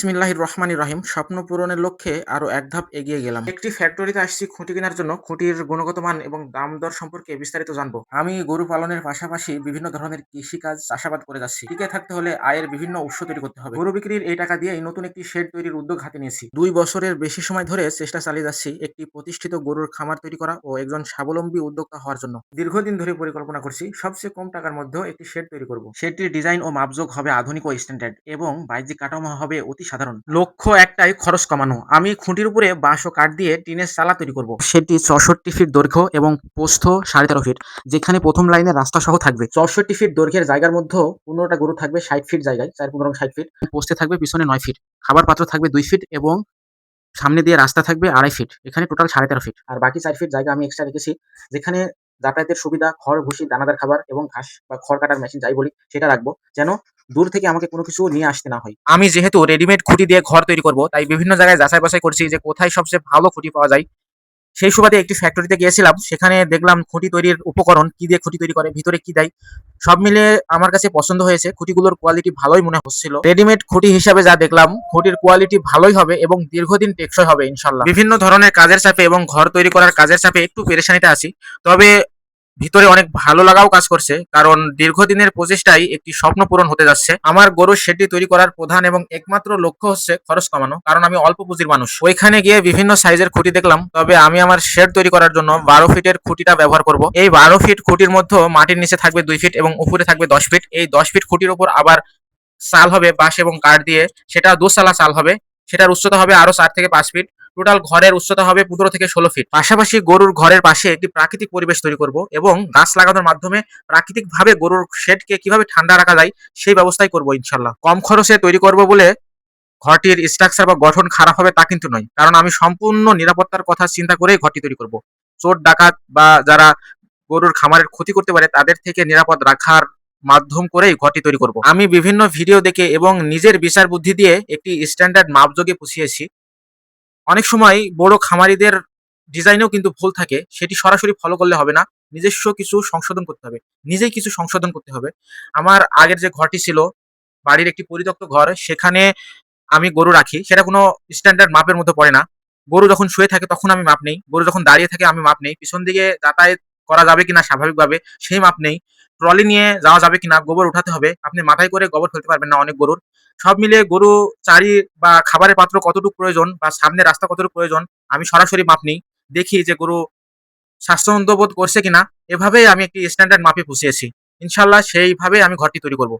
বিসমিল্লাহির রহমানির রহিম। স্বপ্ন পূরণের লক্ষ্যে আরো এক ধাপ এগিয়ে গেলাম। একটি ফ্যাক্টরিতে আসছি খুঁটি কেনার জন্য। খুঁটির গুণগত মান এবং দাম দর সম্পর্কে বিস্তারিত জানবো। আমি গরু পালনের পাশাপাশি বিভিন্ন ধরনের কৃষিকাজ, চাষাবাদ করে যাচ্ছি। টিকে থাকতে হলে আয়ের বিভিন্ন উৎস তৈরি করতে হবে। গরু বিক্রির এই টাকা দিয়েই নতুন একটি শেড তৈরির উদ্যোগ হাতে নিয়েছি। ২ বছরের বেশি সময় ধরে চেষ্টা চালিয়ে যাচ্ছি একটি প্রতিষ্ঠিত গরুর খামার তৈরি করা ও একজন স্বাবলম্বী উদ্যোক্তা হওয়ার জন্য। দীর্ঘদিন ধরে পরিকল্পনা করছি সবচেয়ে কম টাকার মধ্যেও একটি শেড তৈরি করব। শেডটির ডিজাইন ও মাপজোক হবে আধুনিক ও স্ট্যান্ডার্ড এবং বাহ্যিক কাঠামো হবে অতি সাধারণ। লক্ষ্য একটাই, খরচ কমানো। আমি খুঁটির উপরে বাঁশ ও কাঠ দিয়ে টিনের চালা তৈরি করব। সেটি ৬৪ ফিট দৈর্ঘ্য এবং প্রস্থ ১৩.৫ ফিট, যেখানে প্রথম লাইনে রাস্তা সহ থাকবে। ৬৪ ফিট দৈর্ঘ্যের জায়গার মধ্যে ১৫টা গরু থাকবে ৬০ ফিট জায়গায়, ৪-১৫ ৬০ ফিট। পোস্টে থাকবে পিছনে ৯ ফিট, খাবার পাত্র থাকবে ২ ফিট এবং সামনে দিয়ে রাস্তা থাকবে ২.৫ ফিট। এখানে টোটাল ১৩.৫ ফিট। আর বাকি ৪ ফিট জায়গা আমি এক্সট্রা রেখেছি, যেখানে যাতায়াতের সুবিধা, খড়, ভুসি, দানাদার খাবার এবং ঘাস বা খড় কাটার মেশিন যাই বলি সেটা রাখবো, যেন দূর থেকে আমাকে কোনো কিছু নিয়ে আসতে না হয়। আমি যেহেতু রেডিমেড খুঁটি দিয়ে ঘর তৈরি করব, তাই বিভিন্ন জায়গায় যাচাই বাছাই করছি যে কোথায় সবচেয়ে ভালো খুঁটি পাওয়া যায়। সেই সুবাদে একটি ফ্যাক্টরিতে গিয়েছিলাম। সেখানে দেখলাম খুঁটি তৈরির উপকরণ, কি দিয়ে খুঁটি তৈরি করে, ভিতরে কি দেয়। সব মিলিয়ে আমার কাছে পছন্দ হয়েছে। খুঁটিগুলোর কোয়ালিটি ভালোই মনে হচ্ছিল। রেডিমেড খুঁটি হিসাবে যা দেখলাম, খুঁটির কোয়ালিটি ভালোই হবে এবং দীর্ঘদিন টেকসই হবে ইনশাল্লাহ। বিভিন্ন ধরনের কাজের চাপে এবং ঘর তৈরি করার কাজের চাপে একটু পেরেশানিতে আছি। তবে ভিতরে অনেক ভালো লাগাও কাজ করছে, কারণ দীর্ঘদিনের প্রচেষ্টায় একটি স্বপ্ন পূরণ হতে যাচ্ছে। আমার গরুর শেডটি তৈরি করার প্রধান এবং একমাত্র লক্ষ্য হচ্ছে খরচ কমানো, কারণ আমি অল্প পুঁজির মানুষ। ওইখানে গিয়ে বিভিন্ন সাইজের খুঁটি দেখলাম, তবে আমি আমার শেড তৈরি করার জন্য ১২ ফিটের খুঁটিটা ব্যবহার করব। এই ১২ ফিট খুঁটির মধ্যে মাটির নিচে থাকবে ২ ফিট এবং উপরে থাকবে ১০ ফিট। এই ১০ ফিট খুঁটির উপর আবার চাল হবে বাঁশ এবং কাঠ দিয়ে, সেটা দোচালা চাল হবে। সেটার উচ্চতা হবে আরো ৪ থেকে ৫ ফিট। টোটাল ঘরের উচ্চতা হবে ১৫ থেকে ১৬ ফিট। পাশাপাশি গরুর ঘরের পাশে একটি প্রাকৃতিক পরিবেশ তৈরি করব এবং গাছ লাগানোর মাধ্যমে প্রাকৃতিকভাবে গরুর শেডকে কিভাবে ঠান্ডা রাখা যায় সেই ব্যবস্থাই করব ইনশাল্লাহ। কম খরচে তৈরি করব বলে ঘরটির স্ট্রাকচার বা গঠন খারাপ হবে তা কিন্তু নয়, কারণ আমি সম্পূর্ণ নিরাপত্তার কথা চিন্তা করেই ঘরটি তৈরি করব। চোর ডাকাত বা যারা গরুর খামারের ক্ষতি করতে পারে তাদের থেকে নিরাপদ রাখার মাধ্যম করেই ঘরটি তৈরি করব। আমি বিভিন্ন ভিডিও দেখে এবং নিজের বিচার বুদ্ধি দিয়ে একটি স্ট্যান্ডার্ড মাপযোগে পুষিয়েছি। অনেক সময় বড় খামারিদের ডিজাইনেও কিন্তু ভুল থাকে, সেটি সরাসরি ফলো করলে হবে না, নিজস্ব কিছু সংশোধন করতে হবে, নিজেই কিছু সংশোধন করতে হবে। আমার আগের যে ঘরটি ছিল, বাড়ির একটি পরিত্যক্ত ঘর, সেখানে আমি গরু রাখি, সেটা কোনো স্ট্যান্ডার্ড মাপের মধ্যে পড়ে না। গরু যখন শুয়ে থাকে তখন আমি মাপ নেই, গরু যখন দাঁড়িয়ে থাকে আমি মাপ নেই, পিছন দিকে যাতায়াত করা যাবে কিনা স্বাভাবিকভাবে সেই মাপ নেই, ট্রলি নিয়ে যাওয়া যাবে কিনা, গোবর উঠাতে হবে, আপনি মাথায় করে গোবর ফেলতে পারবেন না অনেক গরুর। সব মিলিয়ে গরু চারি বা খাবারের পাত্র কতটুকু প্রয়োজন বা সামনে রাস্তা কতটুকু প্রয়োজন আমি সরাসরি মাপ নিই, দেখি যে গরু স্বাচ্ছন্দ্য বোধ করছে কিনা। এভাবেই আমি একটি স্ট্যান্ডার্ড মাপে পুষিয়েছি। ইনশাল্লাহ সেইভাবেই আমি ঘরটি তৈরি করব।